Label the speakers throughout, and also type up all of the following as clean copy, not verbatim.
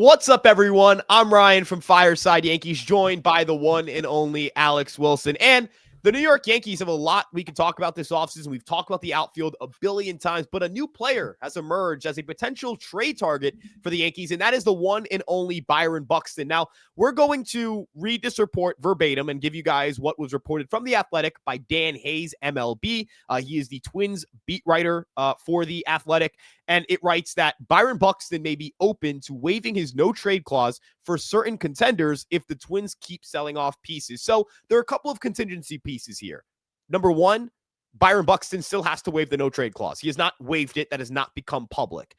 Speaker 1: What's up, everyone? I'm Ryan from Fireside Yankees, joined by the one and only Alex Wilson. And the New York Yankees have a lot we can talk about this offseason. We've talked about the outfield a billion times, but a new player has emerged as a potential trade target for the Yankees, and that is the one and only Byron Buxton. Now, we're going to read this report verbatim and give you guys what was reported from The Athletic by Dan Hayes, MLB. He is the Twins beat writer for The Athletic. And it writes that Byron Buxton may be open to waiving his no-trade clause for certain contenders if the Twins keep selling off pieces. So there are a couple of contingency pieces here. Number one, Byron Buxton still has to waive the no-trade clause. He has not waived it. That has not become public.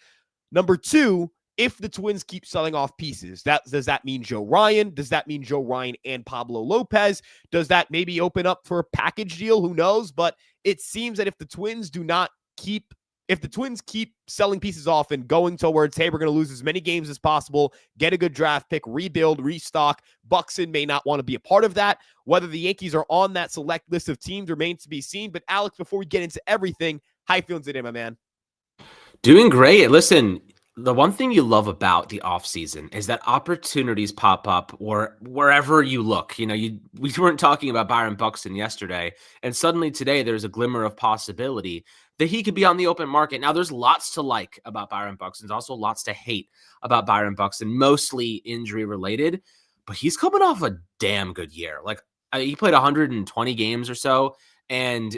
Speaker 1: Number two, if the Twins keep selling off pieces, does that mean Joe Ryan? Does that mean Joe Ryan and Pablo Lopez? Does that maybe open up for a package deal? Who knows? But it seems that if the Twins keep selling pieces off and going towards, hey, we're going to lose as many games as possible, get a good draft pick, rebuild, restock, Buxton may not want to be a part of that. Whether the Yankees are on that select list of teams remains to be seen. But Alex, before we get into everything, how you feeling today, my man?
Speaker 2: Doing great. Listen, the one thing you love about the offseason is that opportunities pop up or wherever you look. We weren't talking about Byron Buxton yesterday, and suddenly today there's a glimmer of possibility that he could be on the open market. Now, there's lots to like about Byron Buxton. There's also lots to hate about Byron Buxton, mostly injury related, but he's coming off a damn good year. He played 120 games or so, and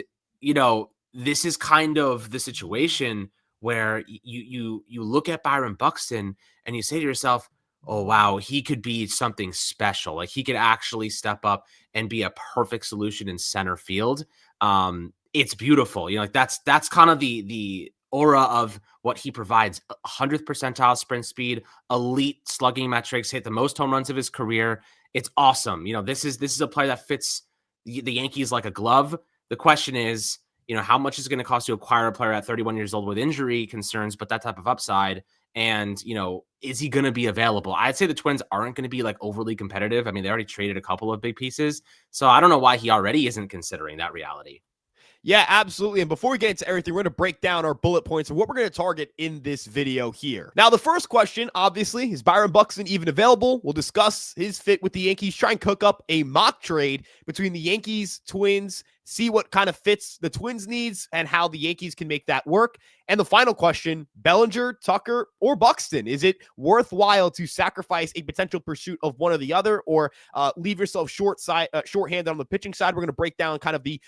Speaker 2: this is kind of the situation where you look at Byron Buxton and you say to yourself, oh, wow, he could be something special. Like, he could actually step up and be a perfect solution in center field. It's beautiful. That's kind of the aura of what he provides. 100th percentile sprint speed, elite slugging metrics, hit the most home runs of his career. It's awesome. This is a player that fits the Yankees like a glove. The question is, how much is it going to cost to acquire a player at 31 years old with injury concerns, but that type of upside? And, is he going to be available? I'd say the Twins aren't going to be overly competitive. I mean, they already traded a couple of big pieces. So I don't know why he already isn't considering that reality.
Speaker 1: Yeah, absolutely. And before we get into everything, we're going to break down our bullet points of what we're going to target in this video here. Now, the first question, obviously, is Byron Buxton even available? We'll discuss his fit with the Yankees, try and cook up a mock trade between the Yankees, Twins, see what kind of fits the Twins' needs and how the Yankees can make that work. And the final question, Bellinger, Tucker, or Buxton? Is it worthwhile to sacrifice a potential pursuit of one or the other, or leave yourself shorthanded on the pitching side? We're going to break down kind of the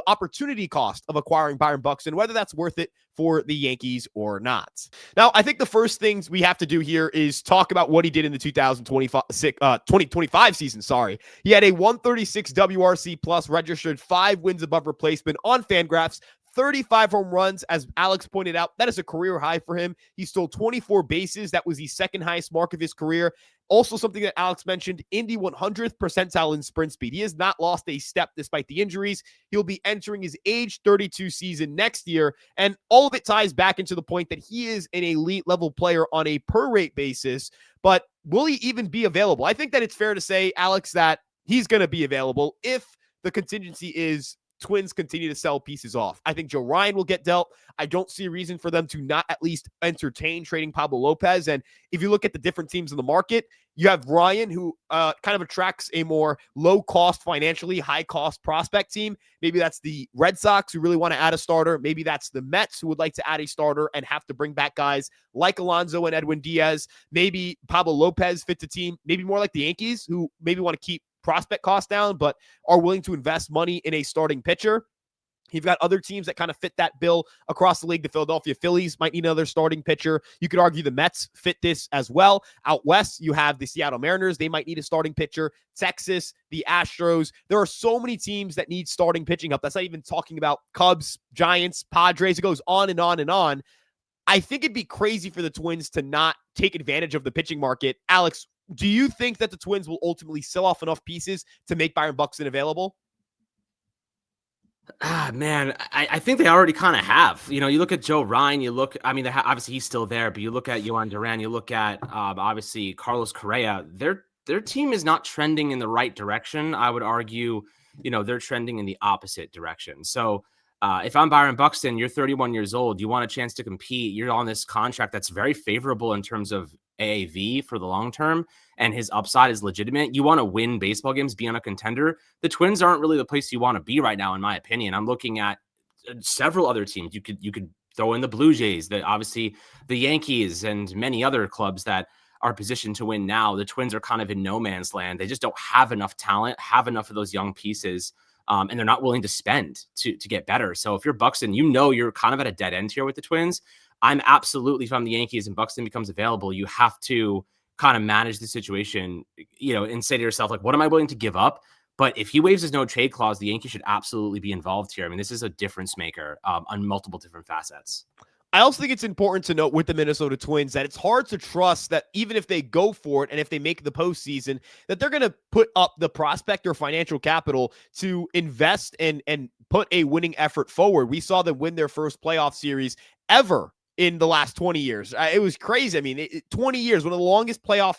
Speaker 1: opportunity cost of acquiring Byron Buxton, whether that's worth it for the Yankees or not. Now, I think the first things we have to do here is talk about what he did in the 2025 season. He had a 136 WRC plus, registered 5 wins above replacement on Fangraphs, 35 home runs. As Alex pointed out, that is a career high for him. He stole 24 bases. That was the second highest mark of his career. Also, something that Alex mentioned, in the 100th percentile in sprint speed. He has not lost a step despite the injuries. He'll be entering his age 32 season next year. And all of it ties back into the point that he is an elite level player on a per rate basis. But will he even be available? I think that it's fair to say, Alex, that he's going to be available if the contingency is Twins continue to sell pieces off. I think Joe Ryan will get dealt. I don't see a reason for them to not at least entertain trading Pablo Lopez. And if you look at the different teams in the market, you have Ryan, who kind of attracts a more low-cost, financially high-cost prospect team. Maybe that's the Red Sox, who really want to add a starter. Maybe that's the Mets, who would like to add a starter and have to bring back guys like Alonso and Edwin Diaz. Maybe Pablo Lopez fits a team, maybe more like the Yankees, who maybe want to keep prospect costs down, but are willing to invest money in a starting pitcher. You've got other teams that kind of fit that bill across the league. The Philadelphia Phillies might need another starting pitcher. You could argue the Mets fit this as well. Out west, you have the Seattle Mariners. They might need a starting pitcher. Texas, the Astros. There are so many teams that need starting pitching help. That's not even talking about Cubs, Giants, Padres. It goes on and on and on. I think it'd be crazy for the Twins to not take advantage of the pitching market. Alex, do you think that the Twins will ultimately sell off enough pieces to make Byron Buxton available?
Speaker 2: Man, I think they already kind of have. You look at Joe Ryan, obviously he's still there, but you look at Yohan Duran, you look at obviously Carlos Correa, their team is not trending in the right direction. I would argue, they're trending in the opposite direction. So if I'm Byron Buxton, you're 31 years old, you want a chance to compete, you're on this contract that's very favorable in terms of AAV for the long term and his upside is legitimate, you want to win baseball games, be on a contender. The Twins aren't really the place you want to be right now, in my opinion. I'm looking at several other teams. You could throw in the Blue Jays, obviously the Yankees, and many other clubs that are positioned to win now. The Twins are kind of in no man's land. They just don't have enough talent, have enough of those young pieces, and they're not willing to spend to get better. So if you're Buxton, you're kind of at a dead end here with the Twins. I'm absolutely, if I'm the Yankees and Buxton becomes available, you have to kind of manage the situation, and say to yourself, like, what am I willing to give up? But if he waives his no trade clause, the Yankees should absolutely be involved here. I mean, this is a difference maker on multiple different facets.
Speaker 1: I also think it's important to note with the Minnesota Twins that it's hard to trust that even if they go for it and if they make the postseason, that they're going to put up the prospect or financial capital to invest and put a winning effort forward. We saw them win their first playoff series ever in the last 20 years. It was crazy. I mean, 20 years, one of the longest playoff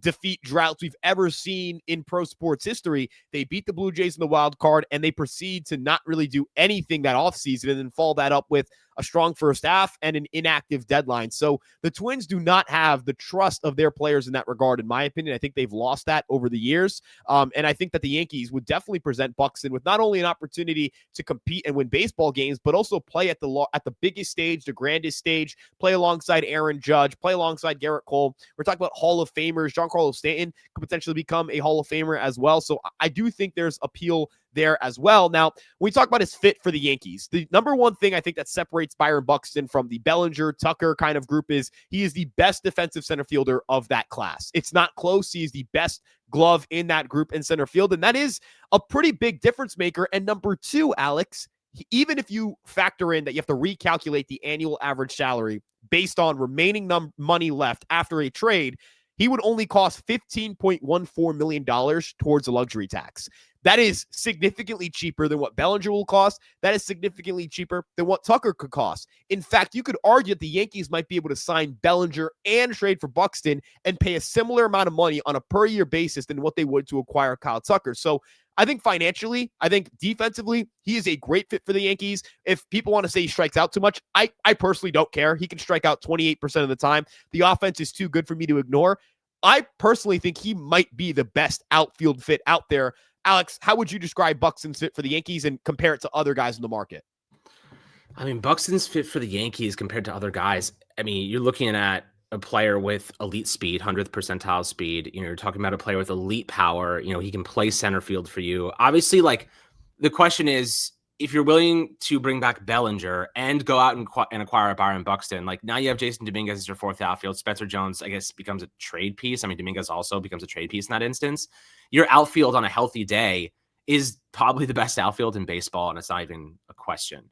Speaker 1: defeat droughts we've ever seen in pro sports history. They beat the Blue Jays in the wild card, and they proceed to not really do anything that offseason and then follow that up with a strong first half and an inactive deadline. So the Twins do not have the trust of their players in that regard, in my opinion. I think they've lost that over the years. And I think that the Yankees would definitely present Buxton with not only an opportunity to compete and win baseball games, but also play at the biggest stage, the grandest stage, play alongside Aaron Judge, play alongside Garrett Cole. We're talking about Hall of Famers. Giancarlo Stanton could potentially become a Hall of Famer as well. So I do think there's appeal there as well. Now, when we talk about his fit for the Yankees, the number one thing I think that separates Byron Buxton from the Bellinger, Tucker kind of group is he is the best defensive center fielder of that class. It's not close. He is the best glove in that group in center field, and that is a pretty big difference maker. And number two, Alex, even if you factor in that you have to recalculate the annual average salary based on remaining money left after a trade, he would only cost $15.14 million towards the luxury tax. That is significantly cheaper than what Bellinger will cost. That is significantly cheaper than what Tucker could cost. In fact, you could argue that the Yankees might be able to sign Bellinger and trade for Buxton and pay a similar amount of money on a per-year basis than what they would to acquire Kyle Tucker. So I think financially, I think defensively, he is a great fit for the Yankees. If people want to say he strikes out too much, I personally don't care. He can strike out 28% of the time. The offense is too good for me to ignore. I personally think he might be the best outfield fit out there. Alex, how would you describe Buxton's fit for the Yankees and compare it to other guys in the market?
Speaker 2: I mean, Buxton's fit for the Yankees compared to other guys. I mean, you're looking at a player with elite speed, 100th percentile speed. You're talking about a player with elite power. He can play center field for you. Obviously, like, the question is, if you're willing to bring back Bellinger and go out and acquire Byron Buxton, like, now you have Jason Dominguez as your fourth outfield. Spencer Jones, I guess, becomes a trade piece. I mean, Dominguez also becomes a trade piece in that instance. Your outfield on a healthy day is probably the best outfield in baseball, and it's not even a question.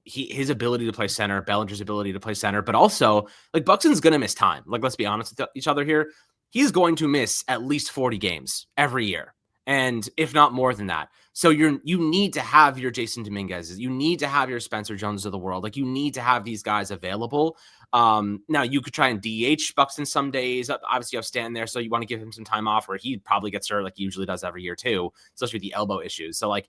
Speaker 2: His ability to play center, Bellinger's ability to play center, but also, like, Buxton's going to miss time. Like, let's be honest with each other here. He's going to miss at least 40 games every year, and if not more than that. So you need to have your Jason Dominguez. You need to have your Spencer Jones of the world. Like, you need to have these guys available. Now you could try and DH Buxton some days. Obviously you have Stanton there, so you want to give him some time off, where he probably gets hurt like he usually does every year too, especially with the elbow issues. So, like,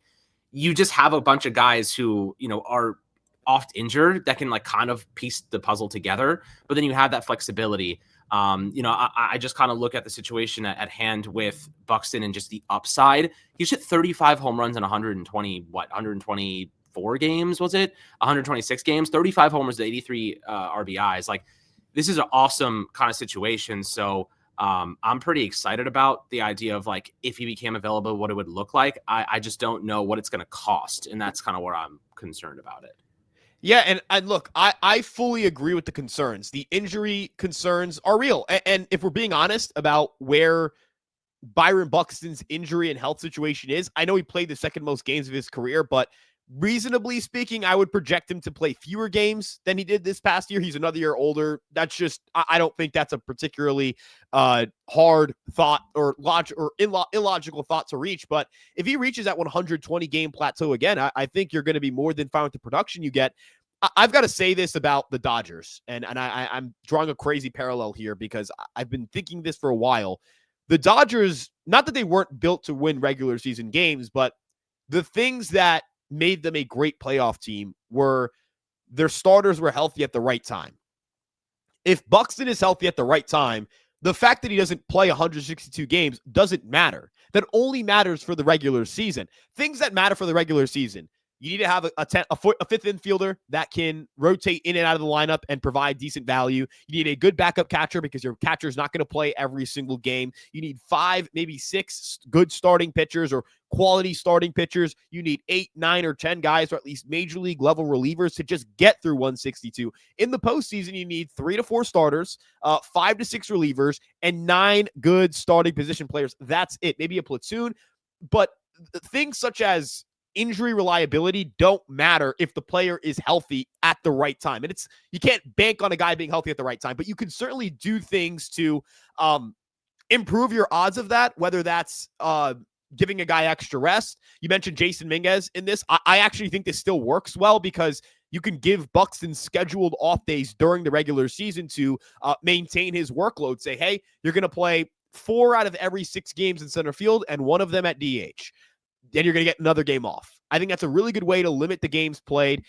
Speaker 2: you just have a bunch of guys who, are oft injured that can, like, kind of piece the puzzle together, but then you have that flexibility. I just kind of look at the situation at hand with Buxton and just the upside. He's hit 35 home runs in 124 games, was it? 126 games, 35 homers, 83 RBIs. Like, this is an awesome kind of situation. So I'm pretty excited about the idea of, like, if he became available, what it would look like. I just don't know what it's going to cost. And that's kind of where I'm concerned about it.
Speaker 1: Yeah, and look, I fully agree with the concerns. The injury concerns are real. And if we're being honest about where Byron Buxton's injury and health situation is, I know he played the second most games of his career, but reasonably speaking, I would project him to play fewer games than he did this past year. He's another year older. That's just, I don't think that's a particularly hard thought or illogical thought to reach. But if he reaches that 120 game plateau again, I think you're going to be more than fine with the production you get. I've got to say this about the Dodgers, and I'm drawing a crazy parallel here because I've been thinking this for a while. The Dodgers, not that they weren't built to win regular season games, but the things that made them a great playoff team were their starters were healthy at the right time. If Buxton is healthy at the right time, the fact that he doesn't play 162 games doesn't matter. That only matters for the regular season. Things that matter for the regular season. You need to have a fifth infielder that can rotate in and out of the lineup and provide decent value. You need a good backup catcher because your catcher is not going to play every single game. You need 5, maybe 6 good starting pitchers or quality starting pitchers. You need 8, 9, or 10 guys, or at least major league level relievers to just get through 162. In the postseason, you need 3 to 4 starters, 5 to 6 relievers, and 9 good starting position players. That's it. Maybe a platoon, but things such as injury reliability don't matter if the player is healthy at the right time. And you can't bank on a guy being healthy at the right time, but you can certainly do things to improve your odds of that, whether that's giving a guy extra rest. You mentioned Jason Minguez in this. I actually think this still works well because you can give Buxton scheduled off days during the regular season to maintain his workload. Say, hey, you're going to play 4 out of every 6 games in center field and 1 of them at DH. Then you're going to get another game off. I think that's a really good way to limit the games played,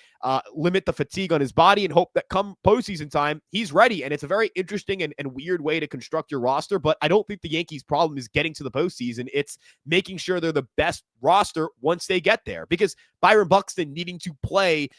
Speaker 1: limit the fatigue on his body, and hope that come postseason time, he's ready. And it's a very interesting and weird way to construct your roster, but I don't think the Yankees' problem is getting to the postseason. It's making sure they're the best roster once they get there, because Byron Buxton needing to play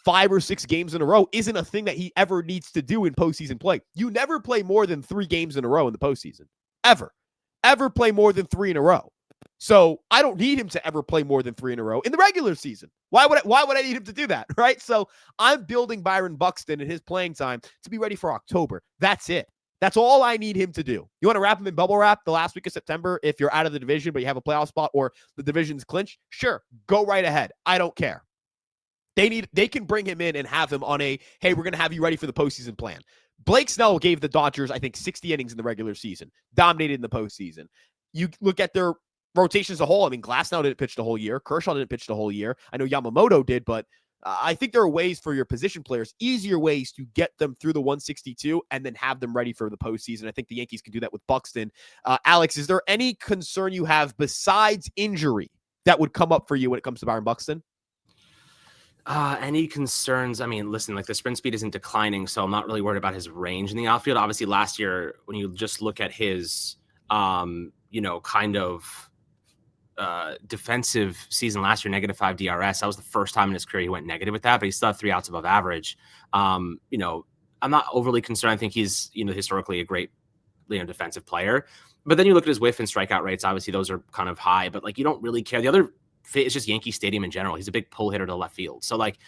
Speaker 1: 5 or 6 games in a row isn't a thing that he ever needs to do in postseason play. You never play more than 3 games in a row in the postseason. Ever play more than 3 in a row. So I don't need him to ever play more than 3 in a row in the regular season. Why would I need him to do that, right? So I'm building Byron Buxton and his playing time to be ready for October. That's it. That's all I need him to do. You want to wrap him in bubble wrap the last week of September if you're out of the division, but you have a playoff spot or the division's clinched? Sure, go right ahead. I don't care. They can bring him in and have him on a, hey, we're going to have you ready for the postseason plan. Blake Snell gave the Dodgers, I think, 60 innings in the regular season, dominated in the postseason. You look at their rotation as a whole. I mean, Glasnow didn't pitch the whole year. Kershaw didn't pitch the whole year. I know Yamamoto did, but I think there are ways for your position players, easier ways to get them through the 162 and then have them ready for the postseason. I think the Yankees can do that with Buxton. Alex, is there any concern you have besides injury that would come up for you when it comes to Byron Buxton?
Speaker 2: Any concerns? I mean, listen, like the sprint speed isn't declining, so I'm not really worried about his range in the outfield. Obviously, last year, when you just look at his, kind of defensive season last year, -5 DRS. That was the first time in his career he went negative with that, but he still had 3 outs above average. I'm not overly concerned. I think he's, historically a great, defensive player. But then you look at his whiff and strikeout rates. Obviously, those are kind of high, but like you don't really care. The other fit is just Yankee Stadium in general. He's a big pull hitter to left field. So like,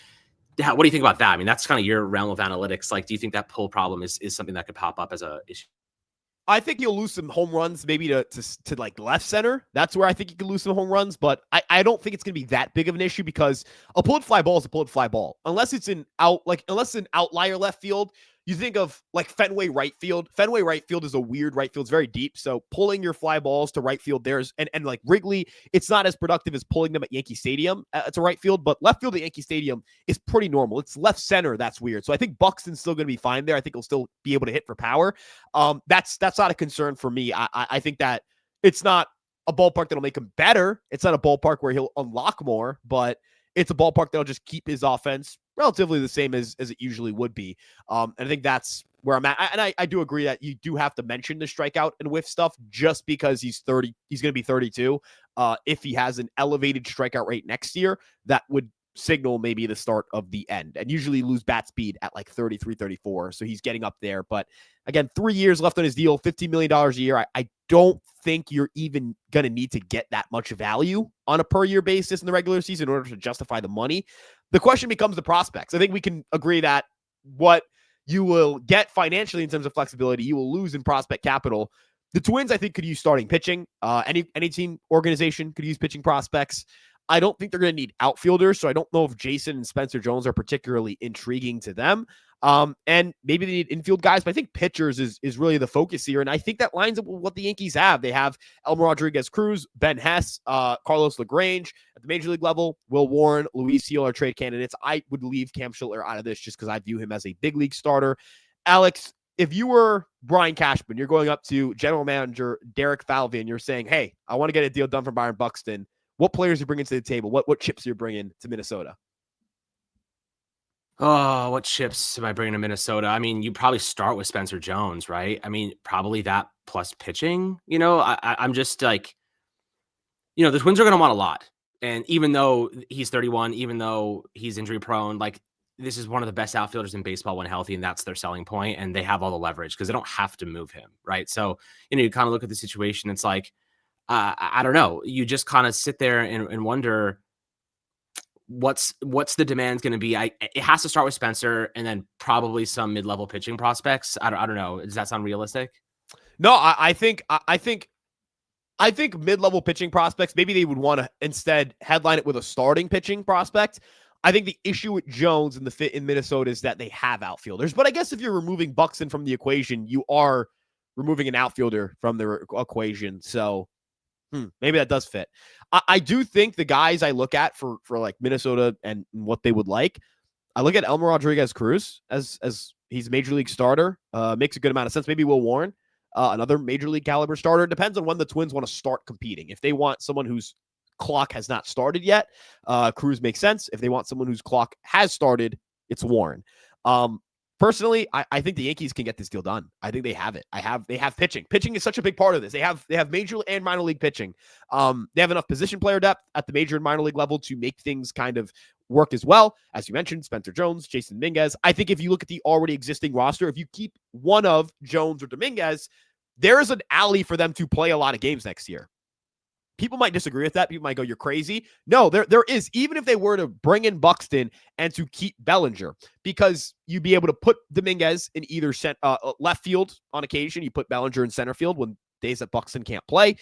Speaker 2: what do you think about that? I mean, that's kind of your realm of analytics. Like, do you think that pull problem is something that could pop up as a issue?
Speaker 1: I think you'll lose some home runs maybe to like left center. That's where I think you can lose some home runs, but I don't think it's going to be that big of an issue because a pulled fly ball is a pulled fly ball. Unless it's an outlier left field, you think of like Fenway right field. Fenway right field is a weird right field. It's very deep. So pulling your fly balls to right field and like Wrigley, it's not as productive as pulling them at Yankee Stadium to right field, but left field at Yankee Stadium is pretty normal. It's left center that's weird. So I think Buxton's still going to be fine there. I think he'll still be able to hit for power. That's not a concern for me. I think that it's not a ballpark that'll make him better. It's not a ballpark where he'll unlock more, but it's a ballpark that'll just keep his offense relatively the same as it usually would be. And I think that's where I'm at. And I do agree that you do have to mention the strikeout and whiff stuff just because he's 30. He's going to be 32. If he has an elevated strikeout rate next year, that would signal maybe the start of the end. And usually lose bat speed at like 33, 34. So he's getting up there. But again, 3 years left on his deal, $15 million a year. I don't think you're even going to need to get that much value on a per year basis in the regular season in order to justify the money. The question becomes the prospects. I think we can agree that what you will get financially in terms of flexibility, you will lose in prospect capital. The Twins, I think, could use starting pitching. Any team organization could use pitching prospects. I don't think they're going to need outfielders, so I don't know if Jason and Spencer Jones are particularly intriguing to them. And maybe they need infield guys, but I think pitchers is really the focus here. And I think that lines up with what the Yankees have. They have Elmer Rodriguez Cruz, Ben Hess, Carlos LaGrange at the major league level, Will Warren, Luis Seal are trade candidates. I would leave Cam Schiller out of this just because I view him as a big league starter. Alex, if you were Brian Cashman, you're going up to general manager Derek Falvey and you're saying, hey, I want to get a deal done for Byron Buxton. What players are you bringing to the table? What chips are you bringing to Minnesota?
Speaker 2: Oh, what chips am I bringing to Minnesota? I mean, you probably start with Spencer Jones, right? I mean, probably that plus pitching. I'm just like, the Twins are going to want a lot. And even though he's 31, even though he's injury prone, like this is one of the best outfielders in baseball when healthy, and that's their selling point. And they have all the leverage because they don't have to move him, right? So, you kind of look at the situation. It's like, I don't know. You just kind of sit there and wonder what's the demand going to be. It has to start with Spencer and then probably some mid-level pitching prospects. I don't know. Does that sound realistic?
Speaker 1: No, I think mid-level pitching prospects, maybe they would want to instead headline it with a starting pitching prospect. I think the issue with Jones and the fit in Minnesota is that they have outfielders. But I guess if you're removing Buxton from the equation, you are removing an outfielder from the equation. So maybe that does fit. I do think the guys I look at for like Minnesota and what they would like, I look at Elmer Rodriguez Cruz as he's a major league starter. Makes a good amount of sense. Maybe Will Warren. Another major league caliber starter. It depends on when the Twins want to start competing. If they want someone whose clock has not started yet, Cruz makes sense. If they want someone whose clock has started, it's Warren. Personally, I think the Yankees can get this deal done. I think they have it. They have pitching. Pitching is such a big part of this. They have major and minor league pitching. They have enough position player depth at the major and minor league level to make things kind of work as well. As you mentioned, Spencer Jones, Jason Dominguez. I think if you look at the already existing roster, if you keep one of Jones or Dominguez, there is an alley for them to play a lot of games next year. People might disagree with that. People might go, you're crazy. No, there is, even if they were to bring in Buxton and to keep Bellinger, because you'd be able to put Dominguez in either left field on occasion. You put Bellinger in center field when days that Buxton can't play.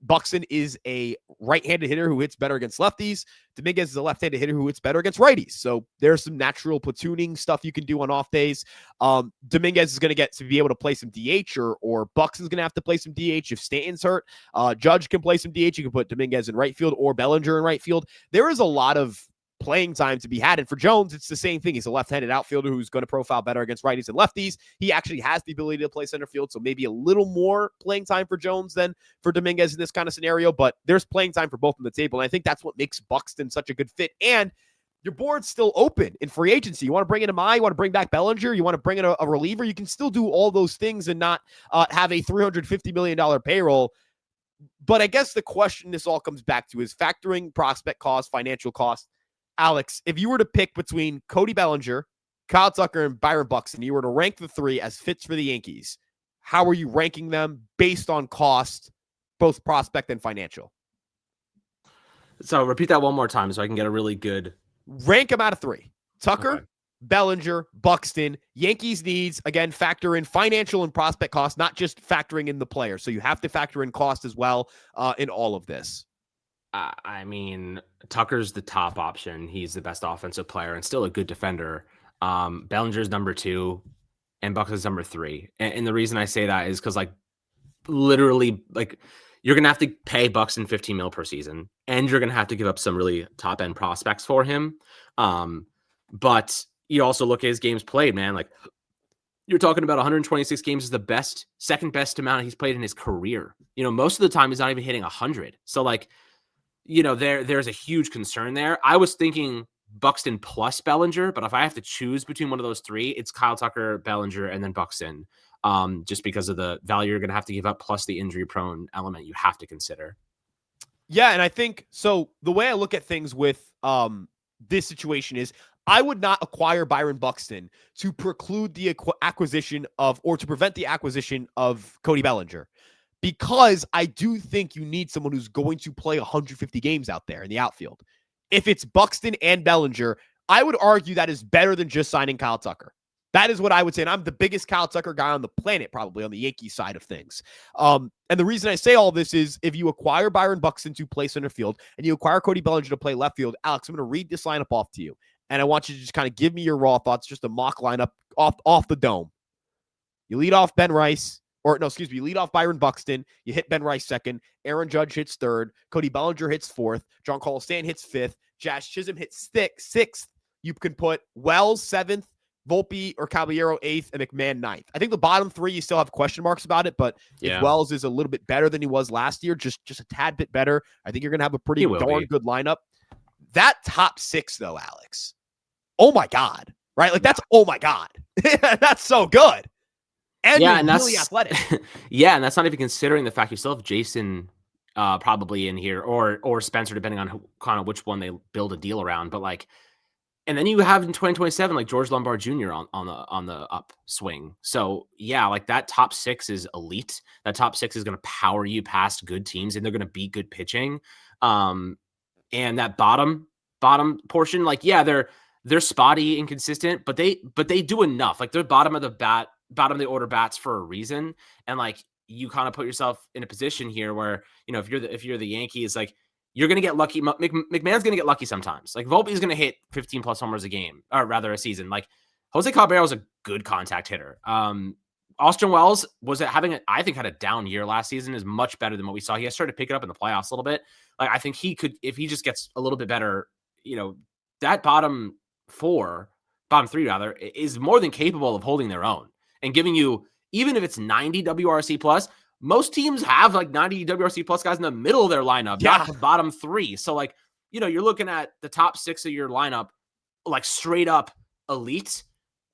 Speaker 1: Buxton is a right-handed hitter who hits better against lefties. Dominguez is a left-handed hitter who hits better against righties. So there's some natural platooning stuff you can do on off days. Dominguez is going to get to be able to play some DH, or Buxton's going to have to play some DH if Stanton's hurt. Judge can play some DH. You can put Dominguez in right field or Bellinger in right field. There is a lot of playing time to be had. And for Jones, it's the same thing. He's a left-handed outfielder who's going to profile better against righties and lefties. He actually has the ability to play center field, so maybe a little more playing time for Jones than for Dominguez in this kind of scenario, but there's playing time for both on the table. And I think that's what makes Buxton such a good fit. And your board's still open in free agency. You want to bring in Amai, you want to bring back Bellinger, you want to bring in a reliever, you can still do all those things and not have a $350 million payroll. But I guess the question this all comes back to is factoring prospect cost, financial cost. Alex, if you were to pick between Cody Bellinger, Kyle Tucker, and Byron Buxton, you were to rank the three as fits for the Yankees, how are you ranking them based on cost, both prospect and financial?
Speaker 2: So repeat that one more time so I can get a really good...
Speaker 1: Rank them out of three. Tucker,
Speaker 2: okay.
Speaker 1: Bellinger, Buxton. Yankees needs, again, factor in financial and prospect cost, not just factoring in the player. So you have to factor in cost as well in all of this.
Speaker 2: I mean, Tucker's the top option. He's the best offensive player and still a good defender. Bellinger's number 2 and Buxton's number 3. And the reason I say that is because, like, literally, like, you're going to have to pay Buxton $15 million per season, and you're going to have to give up some really top-end prospects for him. But you also look at his games played, man. Like, you're talking about 126 games is the second best amount he's played in his career. Most of the time he's not even hitting 100. So, like, there's a huge concern there. I was thinking Buxton plus Bellinger, but if I have to choose between one of those three, it's Kyle Tucker, Bellinger, and then Buxton, just because of the value you're going to have to give up plus the injury-prone element you have to consider.
Speaker 1: Yeah, and I think, so the way I look at things with this situation is I would not acquire Byron Buxton to preclude the acquisition of, or to prevent the acquisition of Cody Bellinger. Because I do think you need someone who's going to play 150 games out there in the outfield. If it's Buxton and Bellinger, I would argue that is better than just signing Kyle Tucker. That is what I would say. And I'm the biggest Kyle Tucker guy on the planet, probably on the Yankees side of things. And the reason I say all this is if you acquire Byron Buxton to play center field and you acquire Cody Bellinger to play left field, Alex, I'm going to read this lineup off to you. And I want you to just kind of give me your raw thoughts, just a mock lineup off the dome. You lead off Ben Rice. You lead off Byron Buxton. You hit Ben Rice second. Aaron Judge hits third. Cody Bellinger hits fourth. Giancarlo Stanton hits fifth. Jazz Chisholm hits sixth. You can put Wells seventh, Volpe or Caballero eighth, and McMahon ninth. I think the bottom three, you still have question marks about it, but if Wells is a little bit better than he was last year, just a tad bit better, I think you're going to have a pretty darn good lineup. That top six, though, Alex, oh my God, right? Like that's, oh my God. That's so good. And
Speaker 2: Yeah,
Speaker 1: you're
Speaker 2: and
Speaker 1: really
Speaker 2: that's
Speaker 1: athletic.
Speaker 2: yeah, and that's not even considering the fact you still have Jason probably in here or Spencer, depending on kind of which one they build a deal around. But like, and then you have in 2027 like George Lombard Jr. on the upswing. So yeah, like that top six is elite. That top six is going to power you past good teams, and they're going to beat good pitching. And that bottom portion, like yeah, they're spotty, inconsistent, but they do enough. Like they're bottom of the order bats for a reason. And like you kind of put yourself in a position here where, you know, if you're the Yankees, like you're gonna get lucky. McMahon's gonna get lucky sometimes. Like Volpe's gonna hit 15 plus homers a game, or rather a season. Like Jose Caballero is a good contact hitter. Austin Wells I think had a down year last season, is much better than what we saw. He has started to pick it up in the playoffs a little bit. Like I think he could, if he just gets a little bit better, you know, that bottom three rather, is more than capable of holding their own and giving you, even if it's 90 WRC plus, most teams have like 90 WRC plus guys in the middle of their lineup, not the bottom three. So like, you know, you're looking at the top six of your lineup, like straight up elite.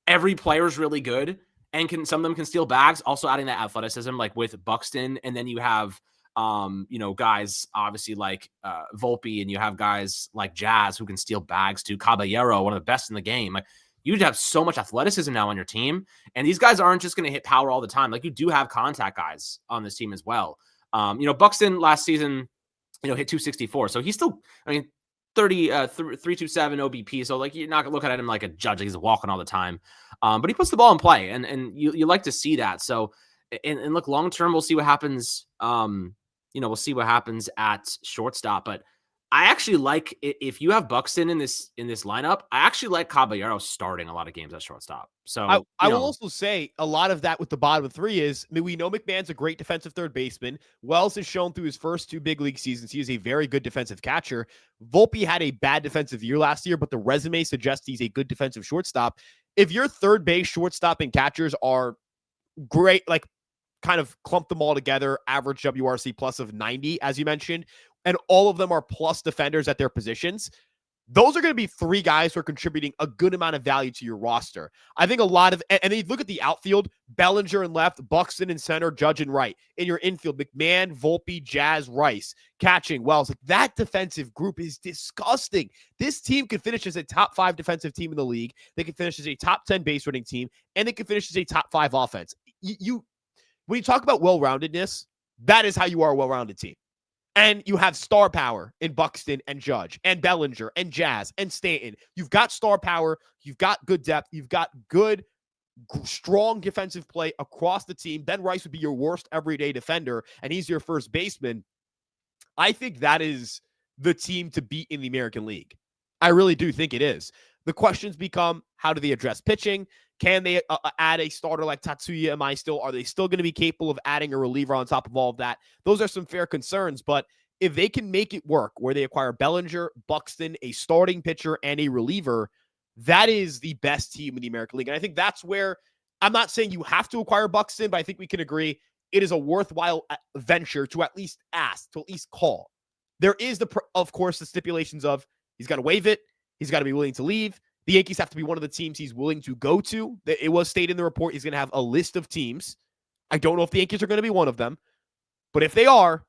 Speaker 2: Every player's really good, and some of them can steal bags. Also adding that athleticism, like with Buxton, and then you have you know, guys obviously like Volpe, and you have guys like Jazz who can steal bags too. Caballero, one of the best in the game. Like you have so much athleticism now on your team, and these guys aren't just going to hit power all the time. Like you do have contact guys on this team as well. You know, Buxton last season, you know, hit 264, so he's still, I mean, 327 OBP. So like you're not looking at him like a judge, like he's walking all the time. But he puts the ball in play, and you like to see that. So and look, long term, we'll see what happens. You know, we'll see what happens at shortstop. But I actually like, if you have Buxton in this lineup, I actually like Caballero starting a lot of games at shortstop. So
Speaker 1: I will also say a lot of that with the bottom three is, I mean, we know McMahon's a great defensive third baseman. Wells has shown through his first two big league seasons he is a very good defensive catcher. Volpe had a bad defensive year last year, but the resume suggests he's a good defensive shortstop. If your third base, shortstop, and catchers are great, like kind of clump them all together, average WRC plus of 90, as you mentioned, and all of them are plus defenders at their positions, those are going to be three guys who are contributing a good amount of value to your roster. I think a lot of, and then you look at the outfield, Bellinger in left, Buxton in center, Judge in right. In your infield, McMahon, Volpe, Jazz, Rice. Catching, Wells. Like that defensive group is disgusting. This team could finish as a top 5 defensive team in the league. They could finish as a top 10 base running team, and they could finish as a top 5 offense. When you talk about well-roundedness, that is how you are a well-rounded team. And you have star power in Buxton and Judge and Bellinger and Jazz and Stanton. You've got star power. You've got good depth. You've got good, strong defensive play across the team. Ben Rice would be your worst everyday defender, and he's your first baseman. I think that is the team to beat in the American League. I really do think it is. The questions become, how do they address pitching? Can they add a starter like Tatsuya? Are they still going to be capable of adding a reliever on top of all of that? Those are some fair concerns, but if they can make it work where they acquire Bellinger, Buxton, a starting pitcher, and a reliever, that is the best team in the American League. And I think that's where, I'm not saying you have to acquire Buxton, but I think we can agree it is a worthwhile venture to at least ask, to at least call. There is, of course, the stipulations of he's got to waive it. He's got to be willing to leave. The Yankees have to be one of the teams he's willing to go to. It was stated in the report he's going to have a list of teams. I don't know if the Yankees are going to be one of them, but if they are,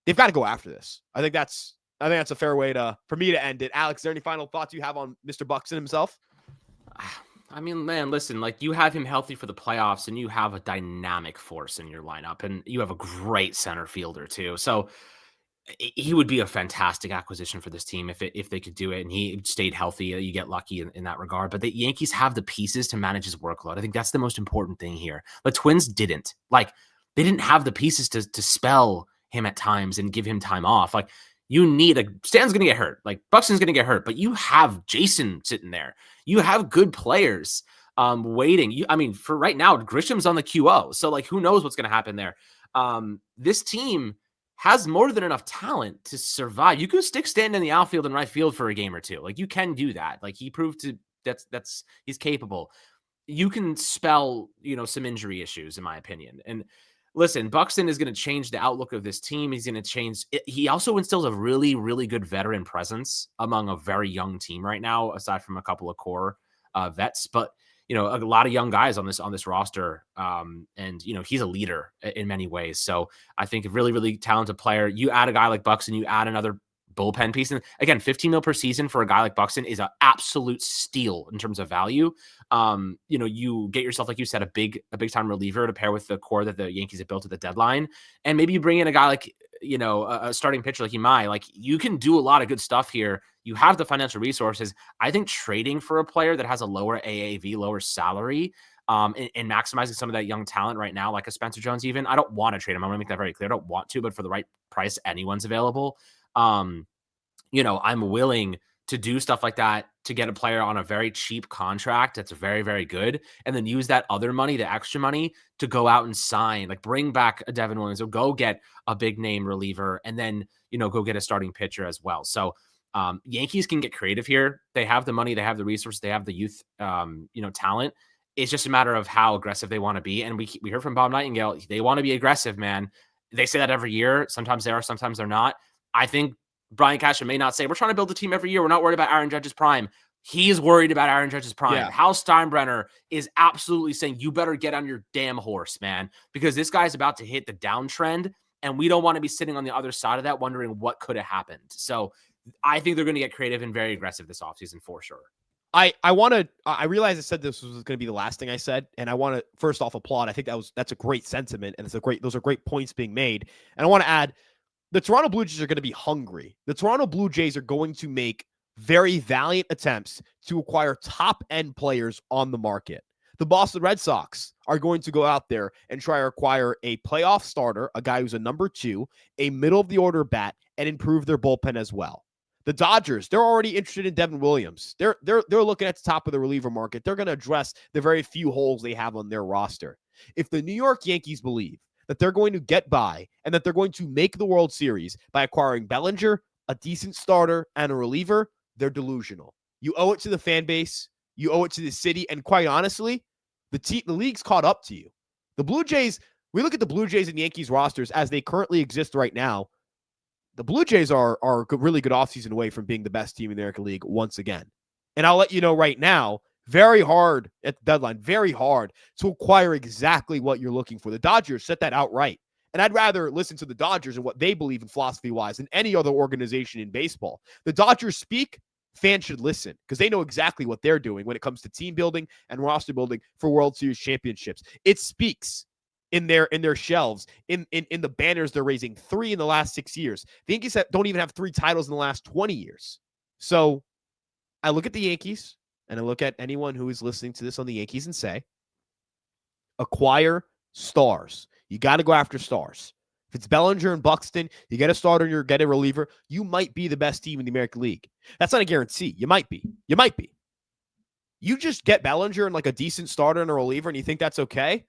Speaker 1: they've got to go after this. I think that's a fair way for me to end it. Alex, is there any final thoughts you have on Mr. Buxton himself?
Speaker 2: I mean, man, listen, like you have him healthy for the playoffs, and you have a dynamic force in your lineup, and you have a great center fielder too. So he would be a fantastic acquisition for this team if they could do it, and he stayed healthy. You get lucky in that regard. But the Yankees have the pieces to manage his workload. I think that's the most important thing here. The Twins didn't. Like, they didn't have the pieces to spell him at times and give him time off. Like, you need Stan's going to get hurt. Like, Buxton's going to get hurt, but you have Jason sitting there. You have good players waiting. I mean, for right now, Grisham's on the QO. So, like, who knows what's going to happen there? This team has more than enough talent to survive. You could stick Stanton in the outfield and right field for a game or two. Like, you can do that. Like, he proved he's capable. You can spell, some injury issues, in my opinion. And Listen, Buxton is going to change the outlook of this team. He's going to change. He also instills a really, really good veteran presence among a very young team right now, aside from a couple of core vets. But a lot of young guys on this roster, and he's a leader in many ways. So I think a really, really talented player. You add a guy like Buxton, you add another bullpen piece, and again, 15 mil per season for a guy like Buxton is an absolute steal in terms of value. You get yourself, like you said, a big time reliever to pair with the core that the Yankees have built at the deadline. And maybe you bring in a guy like, a starting pitcher like Imai. Like, you can do a lot of good stuff here. You have the financial resources. I think trading for a player that has a lower AAV, lower salary, and maximizing some of that young talent right now, like a Spencer Jones, even, I don't want to trade him. I want to make that very clear. I don't want to, but for the right price, anyone's available. I'm willing to do stuff like that to get a player on a very cheap contract that's very, very good, and then use that other money, the extra money, to go out and sign, like bring back a Devin Williams, or go get a big name reliever, and then, go get a starting pitcher as well. So Yankees can get creative here. They have the money, they have the resources, they have the youth, talent. It's just a matter of how aggressive they want to be. And we heard from Bob Nightingale, they want to be aggressive, man. They say that every year. Sometimes they are, sometimes they're not. I think Brian Cashman may not say, we're trying to build a team every year, we're not worried about Aaron Judge's prime. He's worried about Aaron Judge's prime.
Speaker 1: Yeah.
Speaker 2: Hal Steinbrenner is absolutely saying, you better get on your damn horse, man, because this guy's about to hit the downtrend, and we don't want to be sitting on the other side of that wondering what could have happened. So I think they're going to get creative and very aggressive this offseason for sure.
Speaker 1: I realized I said this was going to be the last thing I said, and I want to first off applaud. I think that's a great sentiment, and those are great points being made. And I want to add, the Toronto Blue Jays are going to be hungry. The Toronto Blue Jays are going to make very valiant attempts to acquire top-end players on the market. The Boston Red Sox are going to go out there and try to acquire a playoff starter, a guy who's a number 2, a middle-of-the-order bat, and improve their bullpen as well. The Dodgers, they're already interested in Devin Williams. They're looking at the top of the reliever market. They're going to address the very few holes they have on their roster. If the New York Yankees believe that they're going to get by and that they're going to make the World Series by acquiring Bellinger, a decent starter, and a reliever, they're delusional. You owe it to the fan base. You owe it to the city. And quite honestly, the league's caught up to you. The Blue Jays, we look at the Blue Jays and Yankees rosters as they currently exist right now. The Blue Jays are a really good offseason away from being the best team in the American League once again. And I'll let you know right now, very hard at the deadline, very hard to acquire exactly what you're looking for. The Dodgers set that outright. And I'd rather listen to the Dodgers and what they believe in philosophy-wise than any other organization in baseball. The Dodgers speak, fans should listen, because they know exactly what they're doing when it comes to team building and roster building for World Series championships. It speaks in their shelves, in the banners they're raising, 3 in the last 6 years. The Yankees don't even have 3 titles in the last 20 years. So I look at the Yankees, and I look at anyone who is listening to this on the Yankees and say, acquire stars. You got to go after stars. If it's Bellinger and Buxton, you get a starter, you get a reliever, you might be the best team in the American League. That's not a guarantee. You might be. You just get Bellinger and like a decent starter and a reliever, and you think that's okay?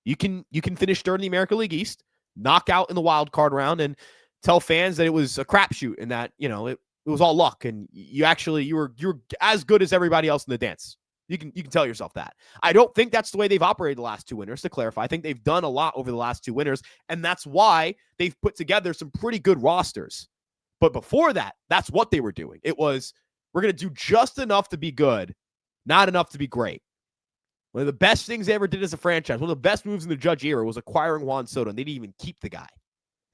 Speaker 1: You can finish third in the American League East, knock out in the wild card round, and tell fans that it was a crapshoot and that, it was all luck, and you were as good as everybody else in the dance. You can tell yourself that. I don't think that's the way they've operated the last 2 winters, to clarify. I think they've done a lot over the last 2 winters, and that's why they've put together some pretty good rosters. But before that, that's what they were doing. It was, we're going to do just enough to be good, not enough to be great. One of the best things they ever did as a franchise, one of the best moves in the Judge era, was acquiring Juan Soto, and they didn't even keep the guy. And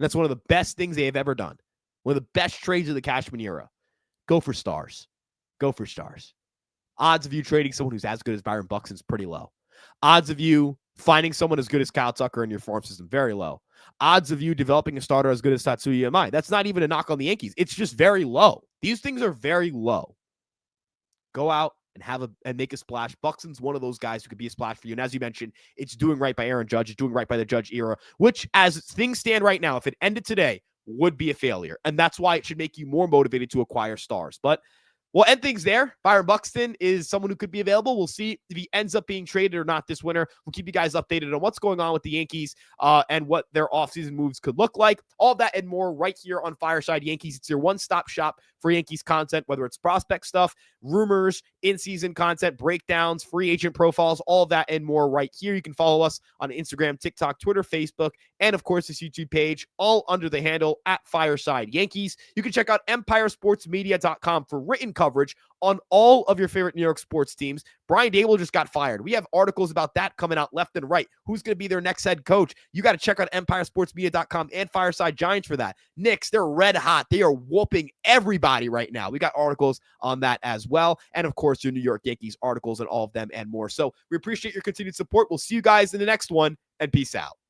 Speaker 1: that's one of the best things they have ever done. One of the best trades of the Cashman era. Go for stars. Go for stars. Odds of you trading someone who's as good as Byron Buxton is pretty low. Odds of you finding someone as good as Kyle Tucker in your farm system, very low. Odds of you developing a starter as good as Tatsuya Imai, that's not even a knock on the Yankees. It's just very low. These things are very low. Go out and make a splash. Buxton's one of those guys who could be a splash for you. And as you mentioned, it's doing right by Aaron Judge. It's doing right by the Judge era, which, as things stand right now, if it ended today, would be a failure. And that's why it should make you more motivated to acquire stars. But we'll end things there. Byron Buxton is someone who could be available. We'll see if he ends up being traded or not this winter. We'll keep you guys updated on what's going on with the Yankees and what their offseason moves could look like. All that and more right here on Fireside Yankees. It's your one-stop shop for for Yankees content, whether it's prospect stuff, rumors, in-season content, breakdowns, free agent profiles, all of that and more right here. You can follow us on Instagram, TikTok, Twitter, Facebook, and of course this YouTube page, all under the handle at Fireside Yankees. You can check out empiresportsmedia.com for written coverage on all of your favorite New York sports teams. Brian Dable just got fired. We have articles about that coming out left and right. Who's going to be their next head coach? You got to check out empiresportsmedia.com and Fireside Giants for that. Knicks, they're red hot. They are whooping everybody right now. We got articles on that as well. And of course, your New York Yankees articles and all of them and more. So we appreciate your continued support. We'll see you guys in the next one, and peace out.